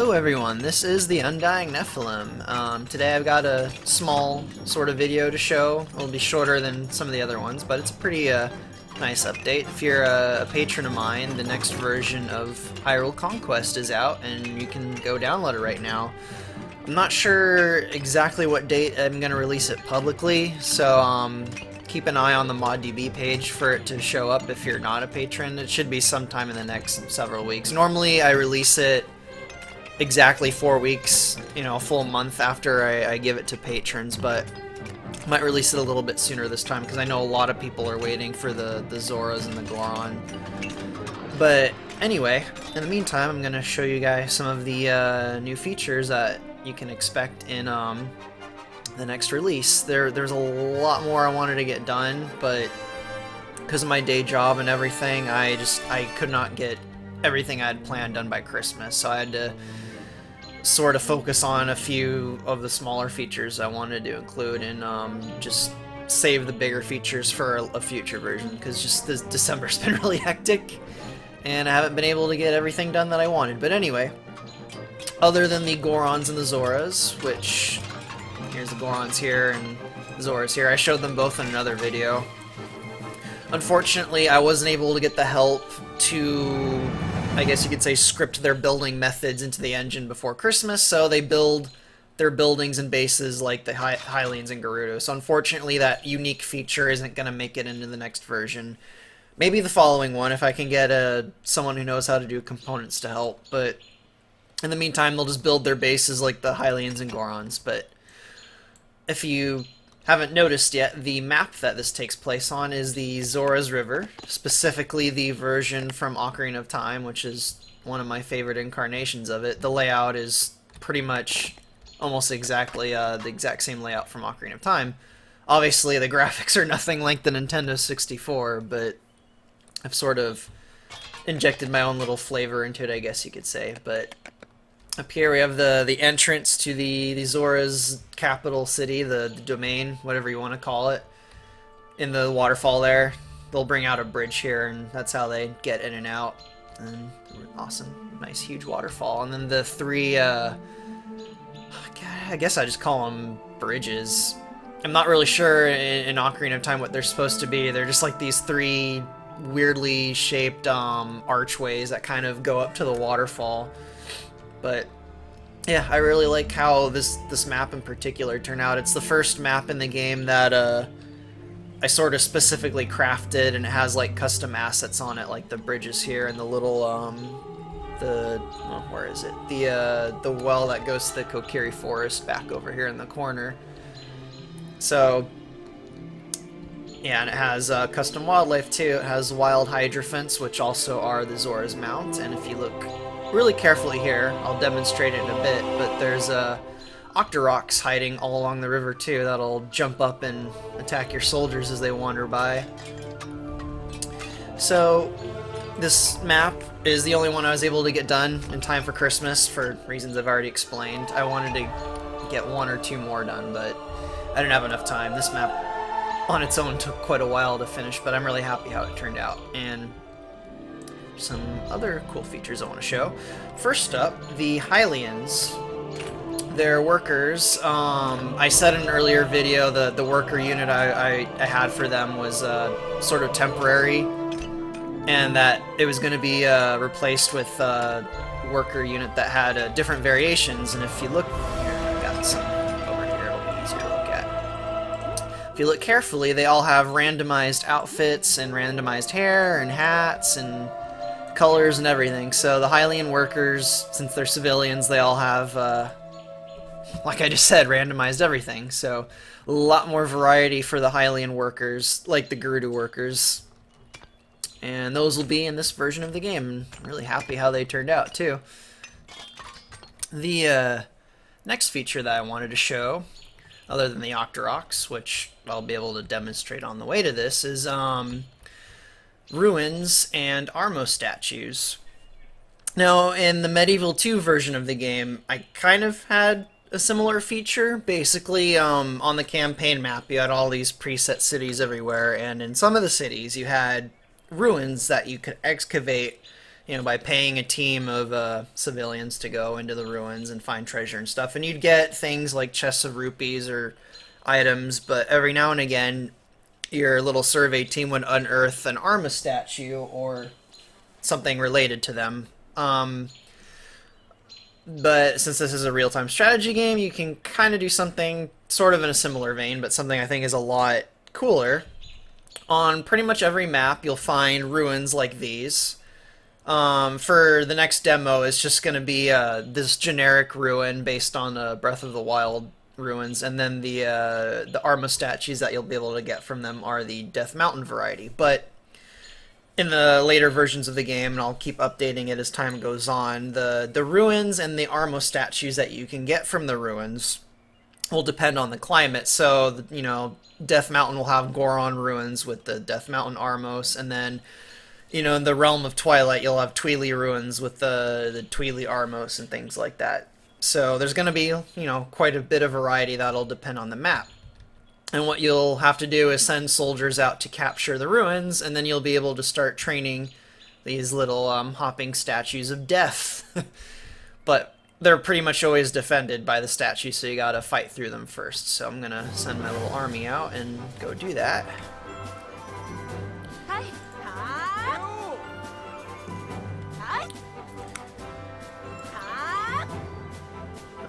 Hello everyone, this is the Undying Nephilim. Today I've got a small sort of video to show. It'll be shorter than some of the other ones, but it's a pretty nice update. If you're a patron of mine, the next version of Hyrule Conquest is out, and you can go download it right now. I'm not sure exactly what date I'm going to release it publicly, so keep an eye on the ModDB page for it to show up if you're not a patron. It should be sometime in the next several weeks. Normally I release it exactly 4 weeks, a full month after I give it to patrons, but I might release it a little bit sooner this time because I know a lot of people are waiting for the Zoras and the Goron. But anyway, in the meantime, I'm going to show you guys some of the new features that you can expect in the next release. There's a lot more I wanted to get done, but because of my day job and everything, I could not get everything I had planned done by Christmas, so I had to sort of focus on a few of the smaller features I wanted to include and just save the bigger features for a future version, because just this December's been really hectic and I haven't been able to get everything done that I wanted. But anyway, other than the Gorons and the Zoras, which here's the Gorons here and Zoras here, I showed them both in another video. Unfortunately, I wasn't able to get the help to, I guess you could say, script their building methods into the engine before Christmas, so they build their buildings and bases like the Hylians and Gerudo. So unfortunately, that unique feature isn't going to make it into the next version. Maybe the following one, if I can get someone who knows how to do components to help. But in the meantime, they'll just build their bases like the Hylians and Gorons. But if you haven't noticed yet, the map that this takes place on is the Zora River, specifically the version from Ocarina of Time, which is one of my favorite incarnations of it. The layout is pretty much almost exactly the exact same layout from Ocarina of Time. Obviously, the graphics are nothing like the Nintendo 64, but I've sort of injected my own little flavor into it, I guess you could say. But up here we have the entrance to the Zora's capital city, the domain, whatever you want to call it. In the waterfall there, they'll bring out a bridge here, and that's how they get in and out. And awesome, nice huge waterfall. And then the three, I guess I just call them bridges. I'm not really sure in Ocarina of Time what they're supposed to be. They're just like these three weirdly shaped archways that kind of go up to the waterfall. But yeah, I really like how this map in particular turned out. It's the first map in the game that I sort of specifically crafted, and it has like custom assets on it, like the bridges here and the little where is it? The well that goes to the Kokiri Forest back over here in the corner. So yeah, and it has custom wildlife too. It has wild hydrophants, which also are the Zora's Mount, and if you look really carefully here, I'll demonstrate it in a bit, but there's Octoroks hiding all along the river too that'll jump up and attack your soldiers as they wander by. So this map is the only one I was able to get done in time for Christmas for reasons I've already explained. I wanted to get one or two more done, but I didn't have enough time. This map on its own took quite a while to finish, but I'm really happy how it turned out. And some other cool features I want to show. First up, the Hylians. They're workers. I said in an earlier video the worker unit I had for them was sort of temporary, and that it was going to be replaced with a worker unit that had different variations. And if you look here, I've got some over here, it'll be easier to look at. If you look carefully, they all have randomized outfits and randomized hair and hats and colors and everything. So the Hylian workers, since they're civilians, they all have, like I just said, randomized everything. So a lot more variety for the Hylian workers, like the Gerudo workers. And those will be in this version of the game. I'm really happy how they turned out, too. The next feature that I wanted to show, other than the Octoroks, which I'll be able to demonstrate on the way to this, is ruins and Armos statues. Now, in the Medieval 2 version of the game, I kind of had a similar feature. Basically, on the campaign map, you had all these preset cities everywhere, and in some of the cities, you had ruins that you could excavate you know, by paying a team of civilians to go into the ruins and find treasure and stuff. And you'd get things like chests of rupees or items, but every now and again, your little survey team would unearth an Armos statue or something related to them. But since this is a real-time strategy game, you can kind of do something sort of in a similar vein, but something I think is a lot cooler. On pretty much every map, you'll find ruins like these. For the next demo, it's just going to be this generic ruin based on Breath of the Wild ruins, and then the Armos statues that you'll be able to get from them are the Death Mountain variety. But in the later versions of the game, and I'll keep updating it as time goes on, the ruins and the Armos statues that you can get from the ruins will depend on the climate. So, you know, Death Mountain will have Goron ruins with the Death Mountain Armos, and then, you know, in the Realm of Twilight, you'll have Tweely ruins with the Tweely Armos and things like that. So there's going to be, you know, quite a bit of variety that'll depend on the map. And what you'll have to do is send soldiers out to capture the ruins, and then you'll be able to start training these little hopping statues of death. But they're pretty much always defended by the statues, so you gotta fight through them first. So I'm gonna send my little army out and go do that.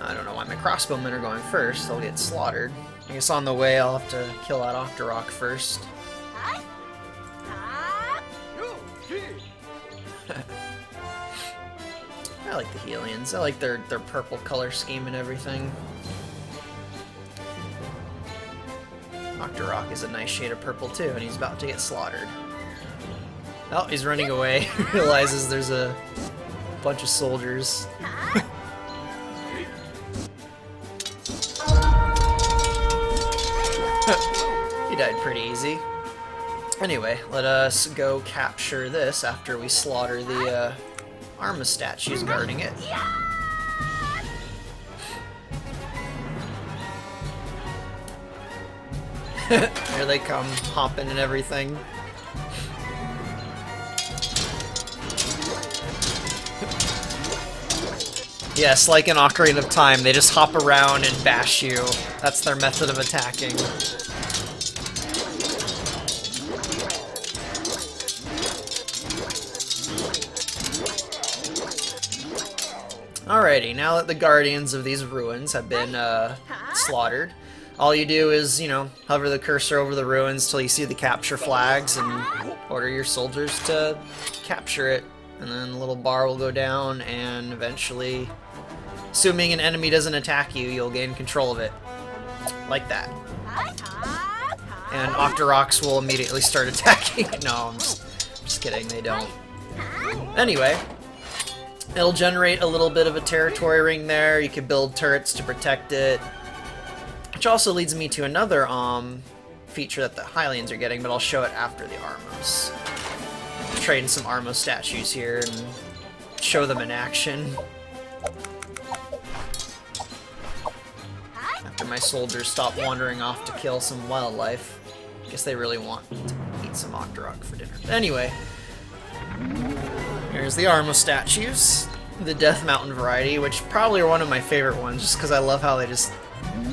I don't know why my crossbowmen are going first. They'll get slaughtered. I guess on the way I'll have to kill that Octorok first. I like the Hylians. I like their purple color scheme and everything. Octorok is a nice shade of purple too, and he's about to get slaughtered. Oh, he's running away. He realizes there's a bunch of soldiers. He died pretty easy. Anyway, let us go capture this after we slaughter the Armos statues guarding it. Here they come, hopping and everything. Yes, like in Ocarina of Time, they just hop around and bash you. That's their method of attacking. Alrighty, now that the guardians of these ruins have been slaughtered, all you do is, you know, hover the cursor over the ruins till you see the capture flags and order your soldiers to capture it. And then the little bar will go down, and eventually, assuming an enemy doesn't attack you, you'll gain control of it. Like that. And Octoroks will immediately start attacking. No, I'm just kidding, they don't. Anyway, it'll generate a little bit of a territory ring there. You can build turrets to protect it. Which also leads me to another feature that the Hylians are getting, but I'll show it after the Armos. Trade in some Armos statues here and show them in action. After my soldiers stop wandering off to kill some wildlife. I guess they really want to eat some Octorok for dinner. But anyway, here's the Armos statues. The Death Mountain variety, which probably are one of my favorite ones, just because I love how they just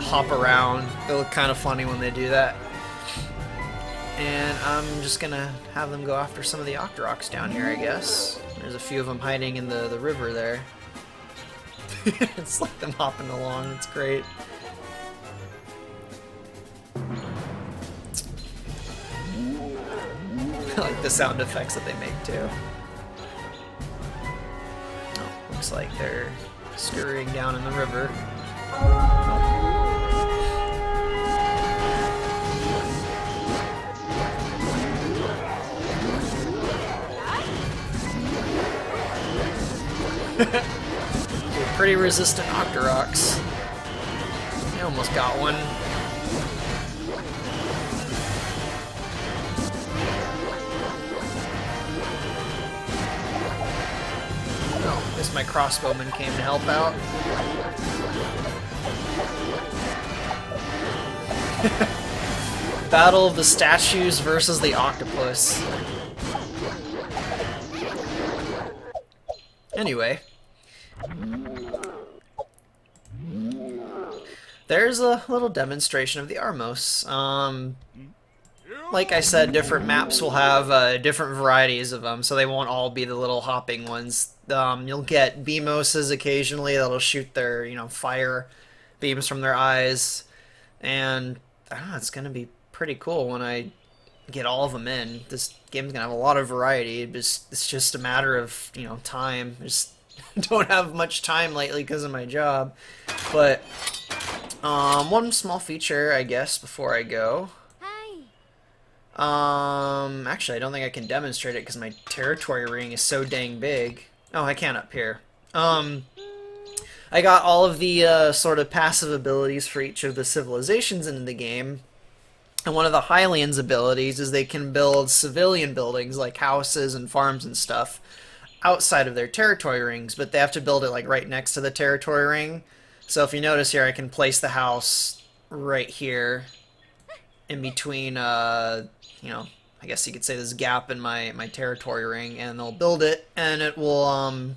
hop around. They look kind of funny when they do that. And I'm just gonna have them go after some of the Octoroks down here, I guess. There's a few of them hiding in the river there. It's like them hopping along, it's great. I like the sound effects that they make too. Oh, looks like they're scurrying down in the river. Pretty resistant Octoroks. I almost got one. Oh, I guess my crossbowman came to help out. Battle of the statues versus the octopus. Anyway, there's a little demonstration of the Armos. Like I said, different maps will have different varieties of them, so they won't all be the little hopping ones. You'll get Beamoses occasionally that'll shoot their, fire beams from their eyes, and I don't know, it's gonna be pretty cool when I get all of them in. This game's gonna have a lot of variety. It's just a matter of time. I just don't have much time lately because of my job. But one small feature, I guess, before I go. Actually, I don't think I can demonstrate it because my territory ring is so dang big. Oh, I can up here. I got all of the sort of passive abilities for each of the civilizations in the game. And one of the Hylian's abilities is they can build civilian buildings like houses and farms and stuff outside of their territory rings, but they have to build it like right next to the territory ring. So if you notice here, I can place the house right here in between, I guess you could say this gap in my territory ring, and they'll build it, and it will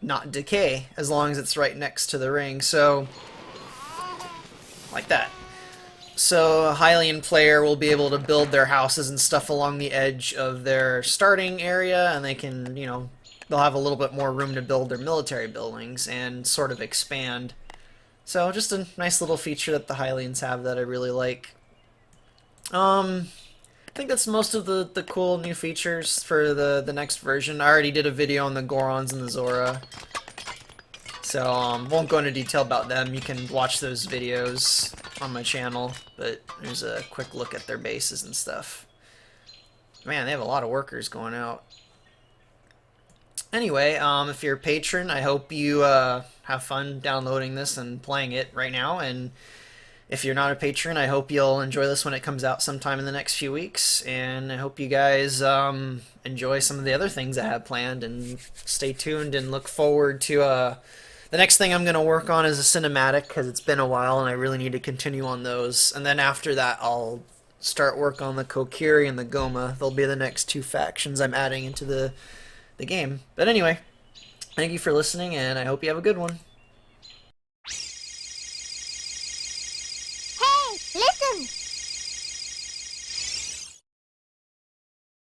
not decay as long as it's right next to the ring. So, like that. So a Hylian player will be able to build their houses and stuff along the edge of their starting area, and they can, they'll have a little bit more room to build their military buildings and sort of expand. So just a nice little feature that the Hylians have that I really like. I think that's most of the cool new features for the next version. I already did a video on the Gorons and the Zora, so won't go into detail about them. You can watch those videos on my channel, but there's a quick look at their bases and stuff. Man, they have a lot of workers going out. Anyway, if you're a patron, I hope you have fun downloading this and playing it right now, and if you're not a patron, I hope you'll enjoy this when it comes out sometime in the next few weeks, and I hope you guys enjoy some of the other things I have planned, and stay tuned and look forward to the next thing I'm going to work on is a cinematic, because it's been a while and I really need to continue on those, and then after that I'll start work on the Kokiri and the Goma. They'll be the next two factions I'm adding into the game. But anyway, thank you for listening, and I hope you have a good one.